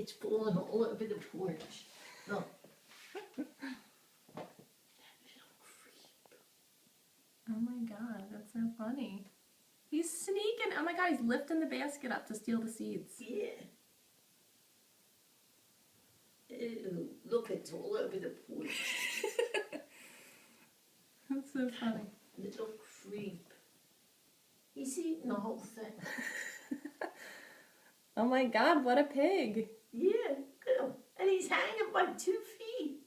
It's falling all over the porch. Look. Oh my god, that's so funny. He's sneaking. Oh my god, he's lifting the basket up to steal the seeds. Yeah. Ew, look, it's all over the porch. That's so funny. Little creep. He's eating the whole thing. Oh my god, what a pig. Yeah, look at him. And he's hanging by 2 feet.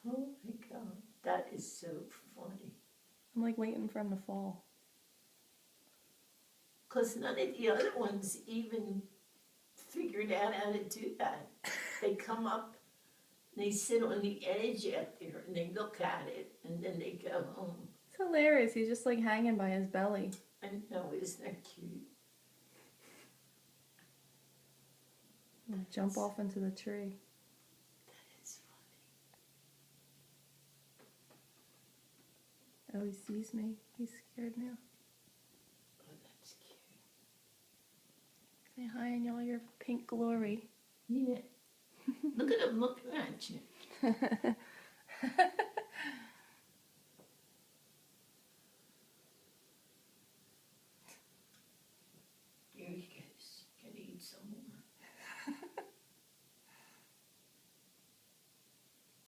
Oh my god, that is so funny. I'm like waiting for him to fall. Because none of the other ones even figured out how to do that. They come up, and they sit on the edge out there, and they look at it, and then they go home. It's hilarious. He's just like hanging by his belly. I know, isn't that cute? And jump off into the tree. That is funny. Oh, he sees me. He's scared now. Oh, that's cute. Say hi in all your pink glory. Yeah. Look at him looking at you.